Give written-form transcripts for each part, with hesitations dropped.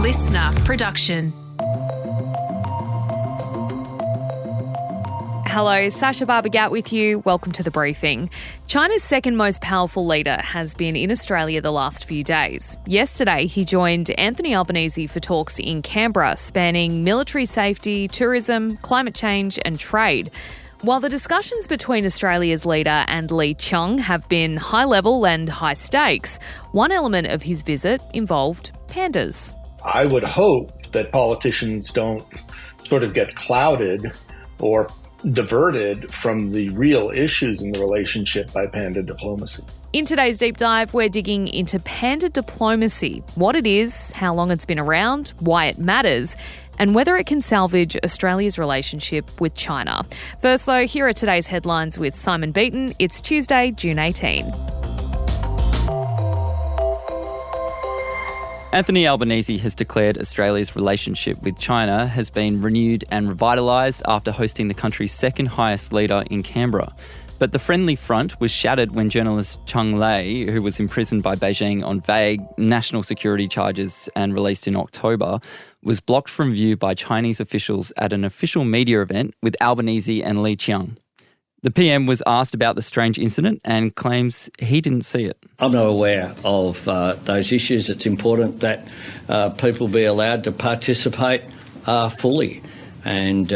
listener production. Hello, Sacha Barbour Gatt with you. Welcome to The Briefing. China's second most powerful leader has been in Australia the last few days. Yesterday, he joined Anthony Albanese for talks in Canberra, spanning military safety, tourism, climate change and trade. While the discussions between Australia's leader and Li Qiang have been high level and high stakes, one element of his visit involved pandas. I would hope that politicians don't sort of get clouded or diverted from the real issues in the relationship by panda diplomacy. In today's deep dive, we're digging into panda diplomacy, what it is, how long it's been around, why it matters, and whether it can salvage Australia's relationship with China. First, though, here are today's headlines with Simon Beaton. It's Tuesday, June 18. Anthony Albanese has declared Australia's relationship with China has been renewed and revitalised after hosting the country's second highest leader in Canberra. But the friendly front was shattered when journalist Cheng Lei, who was imprisoned by Beijing on vague national security charges and released in October, was blocked from view by Chinese officials at an official media event with Albanese and Li Qiang. The PM was asked about the strange incident and claims he didn't see it. I'm not aware of those issues. It's important that people be allowed to participate fully, and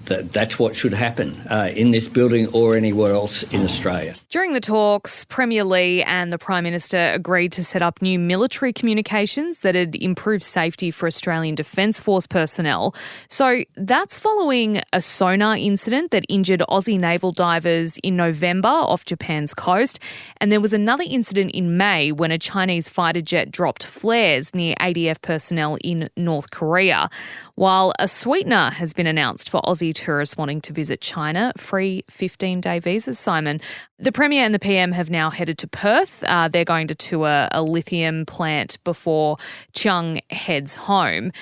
that's what should happen in this building or anywhere else in Australia. During the talks, Premier Li and the Prime Minister agreed to set up new military communications that'd improve safety for Australian Defence Force personnel. So that's following a sonar incident that injured Aussie naval divers in November off Japan's coast. And there was another incident in May when a Chinese fighter jet dropped flares near ADF personnel in North Korea. While a sweetener has been announced for Aussie tourists wanting to visit China, free 15-day visas, Simon. The Premier and the PM have now headed to Perth. They're going to tour a lithium plant before Qiang heads home.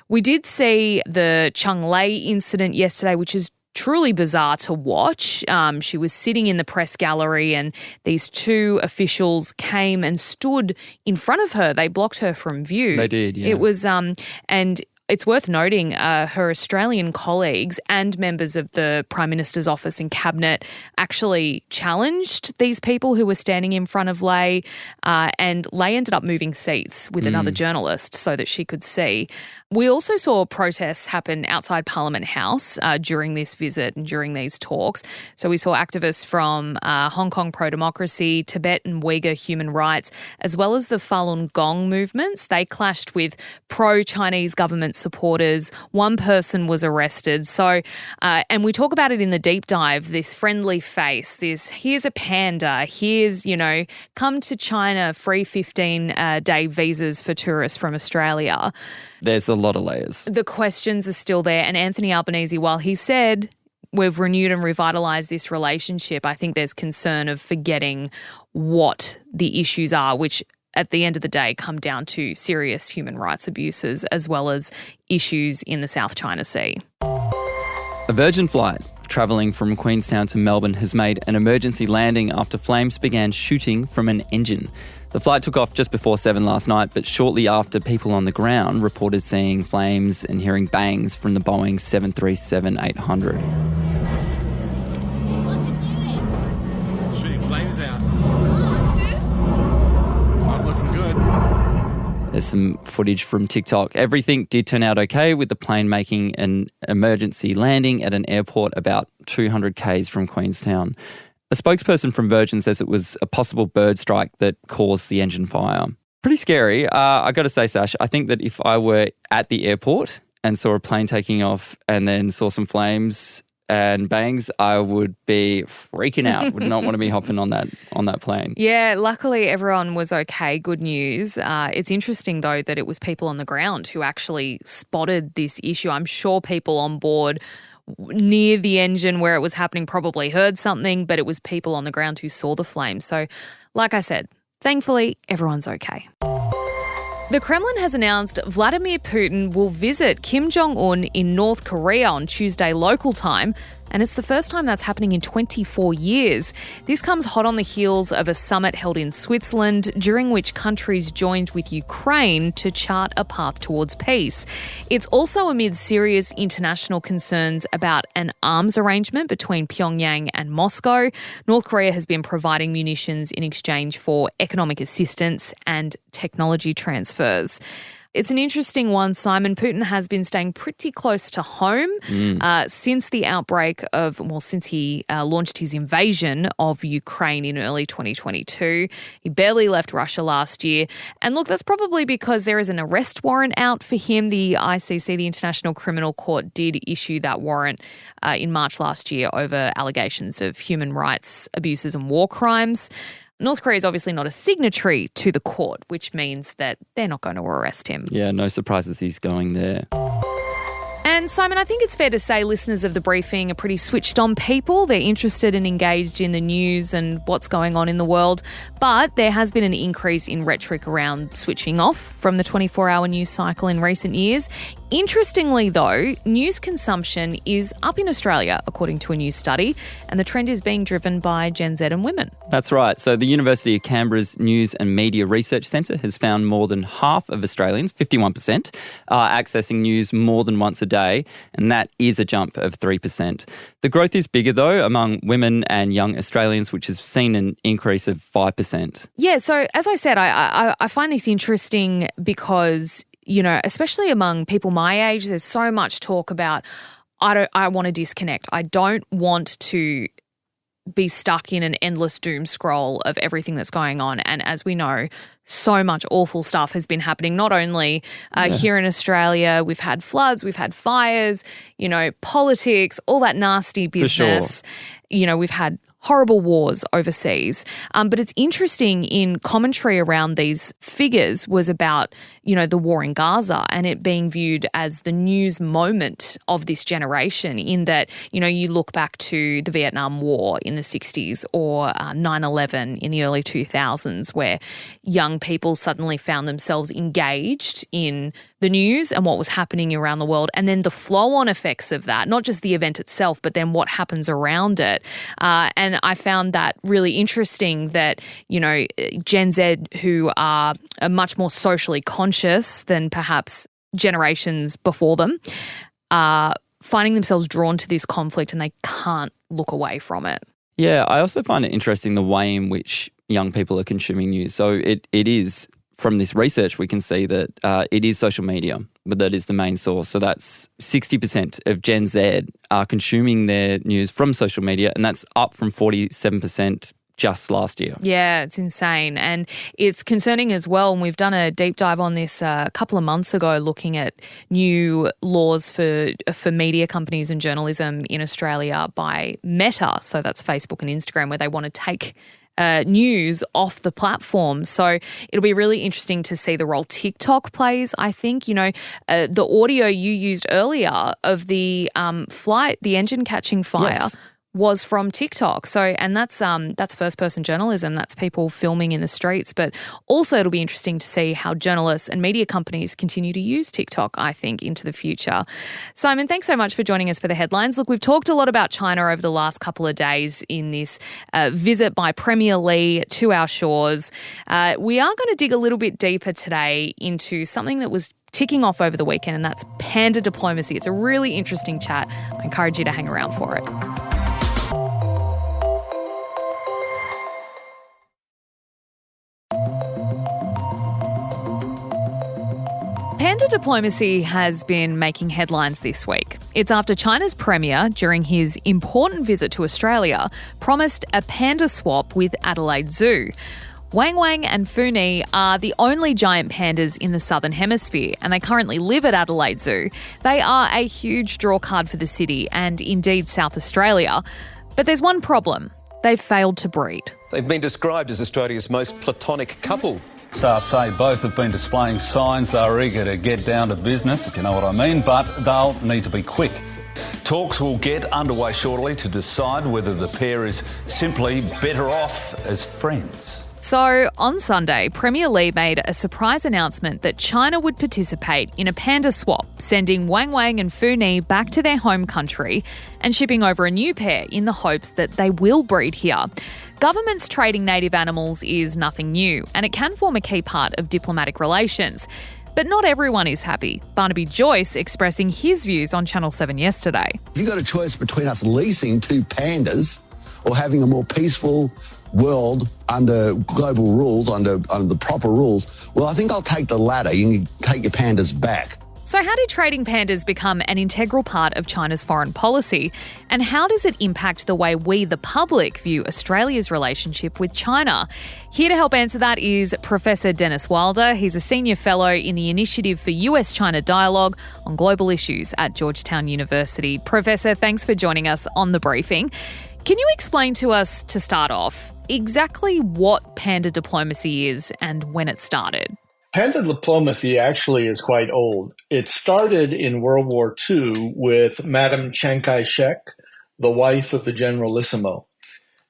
We did see the Cheng Lei incident yesterday, which is truly bizarre to watch. She was sitting in the press gallery and these two officials came and stood in front of her. They blocked her from view. They did, yeah. It was, and it's worth noting her Australian colleagues and members of the Prime Minister's office and cabinet actually challenged these people who were standing in front of Lei, and Lei ended up moving seats with another journalist so that she could see. We also saw protests happen outside Parliament House during this visit and during these talks. So we saw activists from Hong Kong pro-democracy, Tibet and Uyghur human rights, as well as the Falun Gong movements. They clashed with pro-Chinese government supporters. One person was arrested. So, and we talk about it in the deep dive, this friendly face, this here's a panda, here's, come to China, free 15-day visas for tourists from Australia. There's a lot of layers. The questions are still there. And Anthony Albanese, while he said we've renewed and revitalised this relationship, I think there's concern of forgetting what the issues are, which at the end of the day come down to serious human rights abuses as well as issues in the South China Sea. A Virgin flight travelling from Queenstown to Melbourne has made an emergency landing after flames began shooting from an engine. The flight took off just before 7 last night, but shortly after, people on the ground reported seeing flames and hearing bangs from the Boeing 737-800. What's it doing? It's shooting flames out. Not looking good. There's some footage from TikTok. Everything did turn out okay, with the plane making an emergency landing at an airport about 200 k's from Queenstown. A spokesperson from Virgin says it was a possible bird strike that caused the engine fire. Pretty scary. I got to say, Sash, I think that if I were at the airport and saw a plane taking off and then saw some flames and bangs, I would be freaking out. Would not want to be hopping on that plane. Yeah, luckily everyone was okay. Good news. It's interesting, though, that it was people on the ground who actually spotted this issue. I'm sure people on board near the engine where it was happening probably heard something, but it was people on the ground who saw the flames. So, like I said, thankfully, everyone's okay. The Kremlin has announced Vladimir Putin will visit Kim Jong-un in North Korea on Tuesday local time and it's the first time that's happening in 24 years. This comes hot on the heels of a summit held in Switzerland, during which countries joined with Ukraine to chart a path towards peace. It's also amid serious international concerns about an arms arrangement between Pyongyang and Moscow. North Korea has been providing munitions in exchange for economic assistance and technology transfers. It's an interesting one, Simon. Putin has been staying pretty close to home since the outbreak since he launched his invasion of Ukraine in early 2022. He barely left Russia last year. And look, that's probably because there is an arrest warrant out for him. The ICC, the International Criminal Court, did issue that warrant in March last year over allegations of human rights abuses and war crimes. North Korea is obviously not a signatory to the court, which means that they're not going to arrest him. Yeah, no surprises he's going there. And Simon, I think it's fair to say listeners of The Briefing are pretty switched on people. They're interested and engaged in the news and what's going on in the world. But there has been an increase in rhetoric around switching off from the 24-hour news cycle in recent years. Interestingly, though, news consumption is up in Australia, according to a new study, and the trend is being driven by Gen Z and women. That's right. So the University of Canberra's News and Media Research Centre has found more than half of Australians, 51%, are accessing news more than once a day, and that is a jump of 3%. The growth is bigger, though, among women and young Australians, which has seen an increase of 5%. Yeah, so as I said, I find this interesting because, you know, especially among people my age, there's so much talk about, I want to disconnect. I don't want to be stuck in an endless doom scroll of everything that's going on. And as we know, so much awful stuff has been happening, not only here in Australia. We've had floods, we've had fires, you know, politics, all that nasty business. For sure. You know, we've had horrible wars overseas. But it's interesting, in commentary around these figures was about, you know, the war in Gaza and it being viewed as the news moment of this generation, in that, you know, you look back to the Vietnam War in the 60s or 9/11 in the early 2000s, where young people suddenly found themselves engaged in the news and what was happening around the world, and then the flow-on effects of that, not just the event itself, but then what happens around it. And I found that really interesting that, you know, Gen Z, who are much more socially conscious than perhaps generations before them, are finding themselves drawn to this conflict and they can't look away from it. Yeah, I also find it interesting the way in which young people are consuming news. So it is, from this research, we can see that it is social media, but that is the main source. So that's 60% of Gen Z are consuming their news from social media, and that's up from 47% just last year. Yeah, it's insane. And it's concerning as well. And we've done a deep dive on this a couple of months ago, looking at new laws for media companies and journalism in Australia by Meta. So that's Facebook and Instagram, where they want to take news off the platform. So it'll be really interesting to see the role TikTok plays, I think. You know, the audio you used earlier of the flight, the engine catching fire, yes, was from TikTok. So, and that's first-person journalism. That's people filming in the streets. But also it'll be interesting to see how journalists and media companies continue to use TikTok, I think, into the future. Simon, thanks so much for joining us for the headlines. Look, we've talked a lot about China over the last couple of days in this visit by Premier Li to our shores. We are going to dig a little bit deeper today into something that was ticking off over the weekend, and that's panda diplomacy. It's a really interesting chat. I encourage you to hang around for it. Panda diplomacy has been making headlines this week. It's after China's premier, during his important visit to Australia, promised a panda swap with Adelaide Zoo. Wang Wang and Funi are the only giant pandas in the Southern Hemisphere, and they currently live at Adelaide Zoo. They are a huge draw card for the city and indeed South Australia. But there's one problem. They've failed to breed. They've been described as Australia's most platonic couple. Staff say both have been displaying signs they're eager to get down to business, if you know what I mean, but they'll need to be quick. Talks will get underway shortly to decide whether the pair is simply better off as friends. So, on Sunday, Premier Li made a surprise announcement that China would participate in a panda swap, sending Wang Wang and Fu Ni back to their home country and shipping over a new pair in the hopes that they will breed here. Governments trading native animals is nothing new, and it can form a key part of diplomatic relations. But not everyone is happy. Barnaby Joyce expressing his views on Channel 7 yesterday. If you've got a choice between us leasing 2 pandas or having a more peaceful world under global rules, under the proper rules, well, I think I'll take the latter. You can take your pandas back. So how did trading pandas become an integral part of China's foreign policy? And how does it impact the way we, the public, view Australia's relationship with China? Here to help answer that is Professor Dennis Wilder. He's a senior fellow in the Initiative for U.S.-China Dialogue on Global Issues at Georgetown University. Professor, thanks for joining us on The Briefing. Can you explain to us, to start off, exactly what panda diplomacy is and when it started? Panda diplomacy actually is quite old. It started in World War II with Madame Chiang Kai-shek, the wife of the Generalissimo.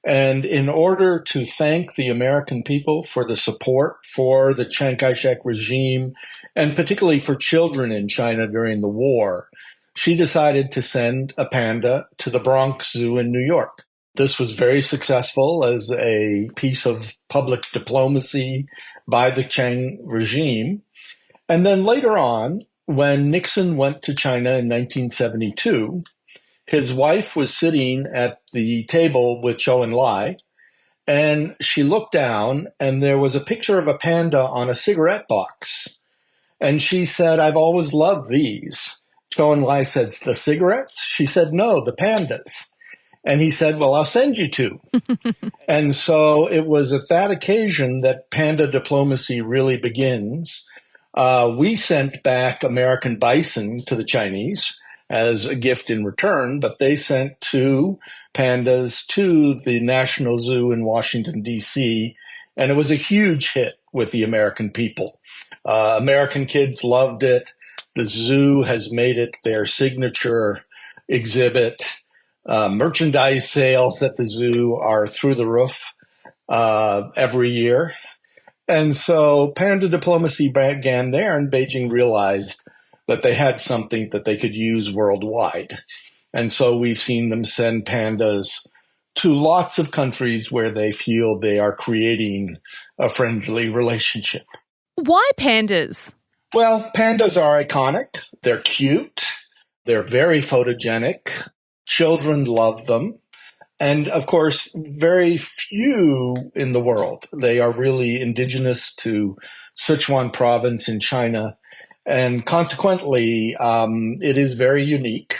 And in order to thank the American people for the support for the Chiang Kai-shek regime, and particularly for children in China during the war, she decided to send a panda to the Bronx Zoo in New York. This was very successful as a piece of public diplomacy by the Chiang regime. And then later on, when Nixon went to China in 1972, his wife was sitting at the table with Zhou Enlai, and she looked down, and there was a picture of a panda on a cigarette box. And she said, "I've always loved these." Zhou Enlai said, "The cigarettes?" She said, "No, the pandas." And he said, "Well, I'll send you 2." And so it was at that occasion that panda diplomacy really begins. We sent back American bison to the Chinese as a gift in return, but they sent 2 pandas to the National Zoo in Washington, D.C., and it was a huge hit with the American people. American kids loved it. The zoo has made it their signature exhibit. Merchandise sales at the zoo are through the roof every year. And so panda diplomacy began there, and Beijing realized that they had something that they could use worldwide. And so we've seen them send pandas to lots of countries where they feel they are creating a friendly relationship. Why pandas? Well, pandas are iconic. They're cute. They're very photogenic. Children love them. And of course, very few in the world. They are really indigenous to Sichuan province in China. And consequently, it is very unique,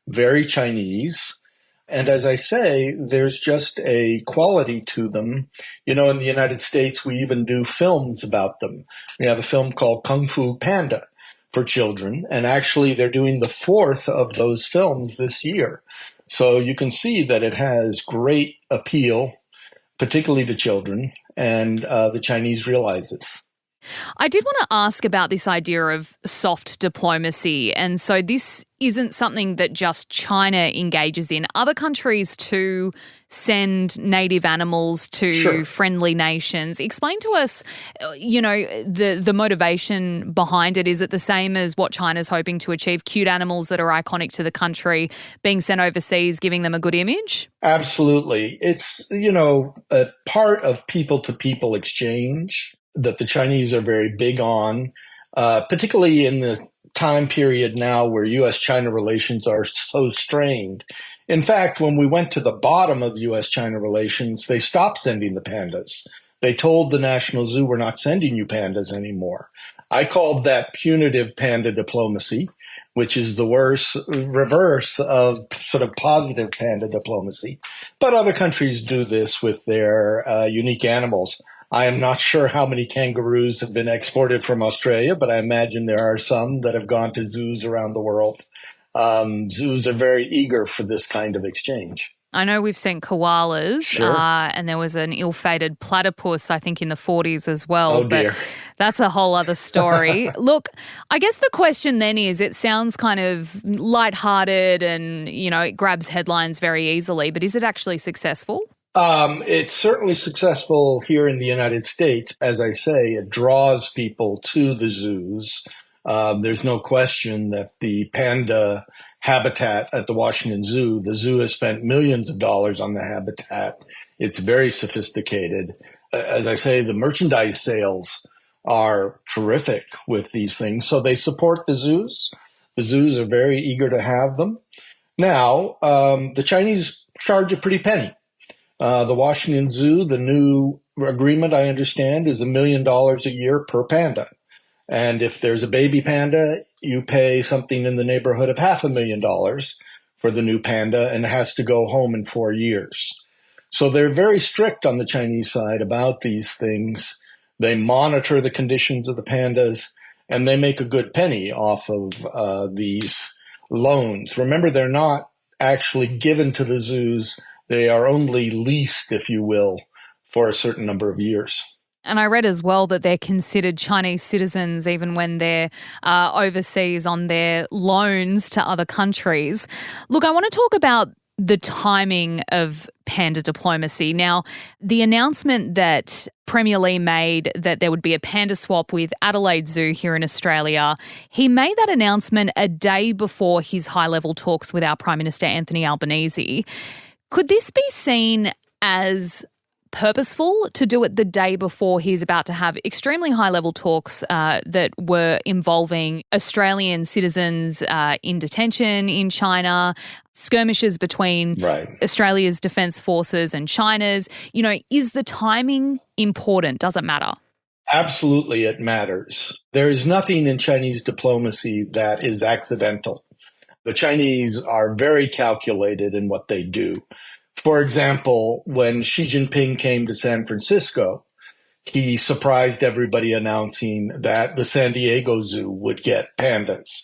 very Chinese. And as I say, there's just a quality to them. You know, in the United States, we even do films about them. We have a film called Kung Fu Panda for children. And actually, they're doing the 4th of those films this year. So you can see that it has great appeal, particularly to children, and the Chinese realize this. I did want to ask about this idea of soft diplomacy. And so this isn't something that just China engages in. Other countries too send native animals to friendly nations. Explain to us, the motivation behind it. Is it the same as what China's hoping to achieve? Cute animals that are iconic to the country being sent overseas, giving them a good image? Absolutely. It's, a part of people-to-people exchange that the Chinese are very big on, particularly in the time period now where U.S.-China relations are so strained. In fact, when we went to the bottom of U.S.-China relations, they stopped sending the pandas. They told the National Zoo, "We're not sending you pandas anymore." I called that punitive panda diplomacy, which is the reverse of sort of positive panda diplomacy. But other countries do this with their unique animals. I am not sure how many kangaroos have been exported from Australia, but I imagine there are some that have gone to zoos around the world. Zoos are very eager for this kind of exchange. I know we've sent koalas, and there was an ill-fated platypus, I think, in the 40s as well. Oh, dear. But that's a whole other story. Look, I guess the question then is, it sounds kind of lighthearted and, it grabs headlines very easily, but is it actually successful? It's certainly successful here in the United States. As I say, it draws people to the zoos. There's no question that the panda habitat at the Washington Zoo, the zoo has spent millions of dollars on the habitat. It's very sophisticated. As I say, the merchandise sales are terrific with these things. So they support the zoos. The zoos are very eager to have them. Now, the Chinese charge a pretty penny. The Washington Zoo, the new agreement, I understand, is $1 million a year per panda. And if there's a baby panda, you pay something in the neighborhood of $500,000 for the new panda, and it has to go home in 4 years. So they're very strict on the Chinese side about these things. They monitor the conditions of the pandas, and they make a good penny off of these loans. Remember, they're not actually given to the zoos. They are only leased, if you will, for a certain number of years. And I read as well that they're considered Chinese citizens even when they're overseas on their loans to other countries. Look, I want to talk about the timing of panda diplomacy. Now, the announcement that Premier Lee made that there would be a panda swap with Adelaide Zoo here in Australia, he made that announcement a day before his high-level talks with our Prime Minister Anthony Albanese. Could this be seen as purposeful to do it the day before he's about to have extremely high-level talks that were involving Australian citizens in detention in China, skirmishes between Australia's defence forces and China's? You know, is the timing important? Does it matter? Absolutely, it matters. There is nothing in Chinese diplomacy that is accidental. The Chinese are very calculated in what they do. For example, when Xi Jinping came to San Francisco, he surprised everybody announcing that the San Diego Zoo would get pandas.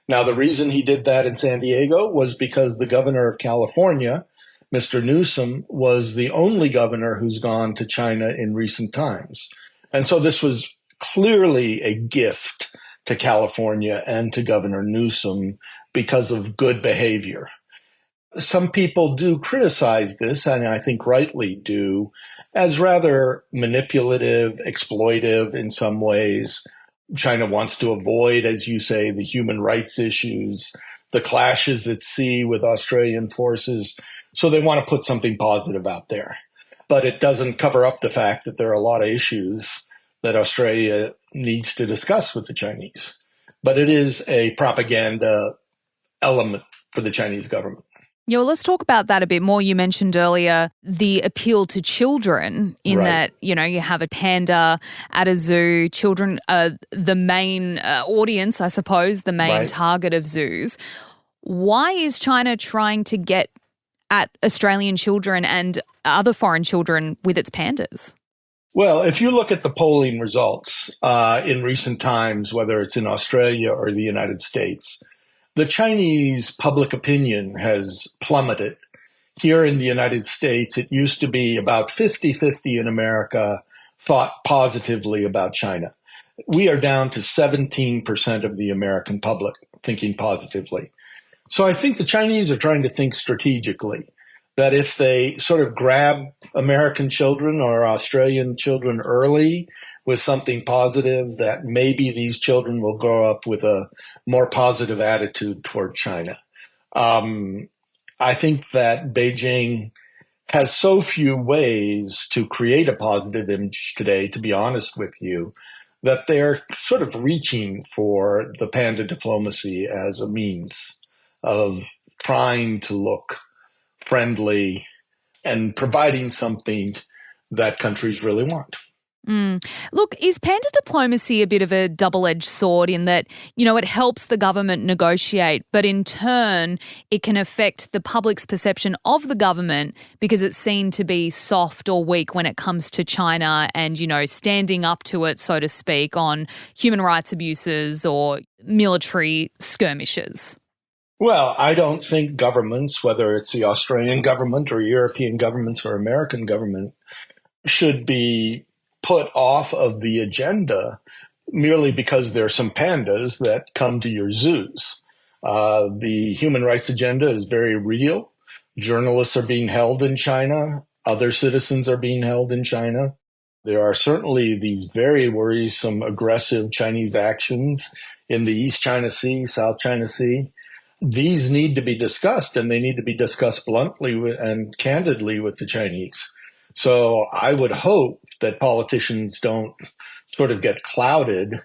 Now, the reason he did that in San Diego was because the governor of California, Mr. Newsom, was the only governor who's gone to China in recent times. And so this was clearly a gift to California and to Governor Newsom because of good behavior. Some people do criticize this, and I think rightly do, as rather manipulative, exploitive in some ways. China wants to avoid, as you say, the human rights issues, the clashes at sea with Australian forces. So they want to put something positive out there. But it doesn't cover up the fact that there are a lot of issues that Australia needs to discuss with the Chinese. But it is a propaganda element for the Chinese government. Yeah, well, let's talk about that a bit more. You mentioned earlier the appeal to children in that, you know, you have a panda at a zoo. Children are the main audience, I suppose, the main target of zoos. Why is China trying to get at Australian children and other foreign children with its pandas? Well, if you look at the polling results in recent times, whether it's in Australia or the United States, the Chinese public opinion has plummeted. Here in the United States, it used to be about 50-50 in America thought positively about China. We are down to 17% of the American public thinking positively. So I think the Chinese are trying to think strategically, that if they sort of grab American children or Australian children early with something positive, that maybe these children will grow up with a more positive attitude toward China. I think that Beijing has so few ways to create a positive image today, to be honest with you, that they're sort of reaching for the panda diplomacy as a means of trying to look friendly and providing something that countries really want. Look, is panda diplomacy a bit of a double-edged sword in that, you know, it helps the government negotiate, but in turn it can affect the public's perception of the government because it's seen to be soft or weak when it comes to China and, you know, standing up to it, so to speak, on human rights abuses or military skirmishes? Well, I don't think governments, whether it's the Australian government or European governments or American government, should be put off of the agenda merely because there are some pandas that come to your zoos. The human rights agenda is very real. Journalists are being held in China. other citizens are being held in China. There are certainly these very worrisome, aggressive Chinese actions in the East China Sea, South China Sea. These need to be discussed, and they need to be discussed bluntly and candidly with the Chinese. So I would hope that politicians don't sort of get clouded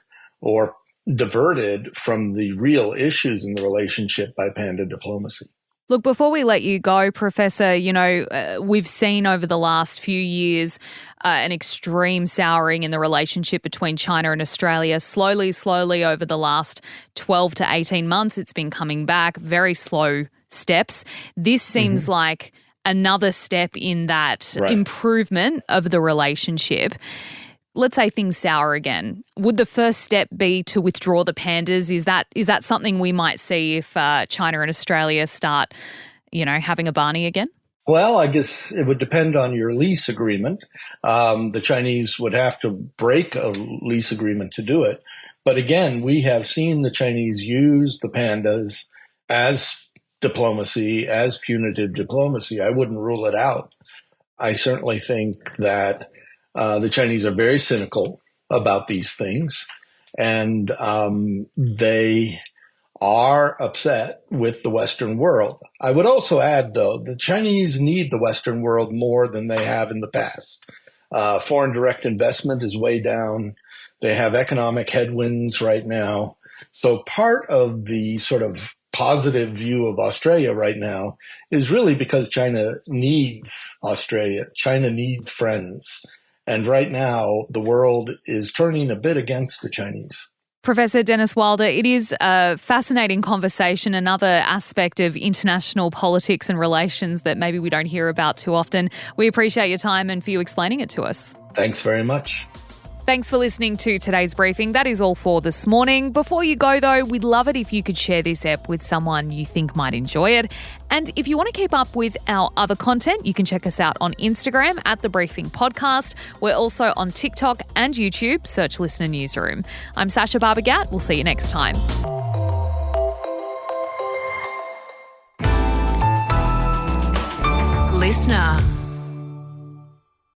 or diverted from the real issues in the relationship by panda diplomacy. Look, before we let you go, Professor, we've seen over the last few years an extreme souring in the relationship between China and Australia. Slowly over the last 12 to 18 months, it's been coming back, very slow steps. This seems like another step in that improvement of the relationship. Let's say things sour again. Would the first step be to withdraw the pandas? Is that something we might see if China and Australia start, having a Barney again? Well, I guess it would depend on your lease agreement. The Chinese would have to break a lease agreement to do it. But again, we have seen the Chinese use the pandas as diplomacy, as punitive diplomacy. I wouldn't rule it out. I certainly think that the Chinese are very cynical about these things, and they are upset with the Western world. I would also add, though, the Chinese need the Western world more than they have in the past. Foreign direct investment is way down. They have economic headwinds right now. So part of the sort of positive view of Australia right now is really because China needs Australia. China needs friends. And right now, the world is turning a bit against the Chinese. Professor Dennis Wilder, it is a fascinating conversation, another aspect of international politics and relations that maybe we don't hear about too often. We appreciate your time and for you explaining it to us. Thanks very much. Thanks for listening to today's briefing. That is all for this morning. Before you go, though, we'd love it if you could share this app with someone you think might enjoy it. And if you want to keep up with our other content, you can check us out on Instagram at The Briefing Podcast. We're also on TikTok and YouTube. Search Listener Newsroom. I'm Sacha Barbour Gatt. We'll see you next time. Listener.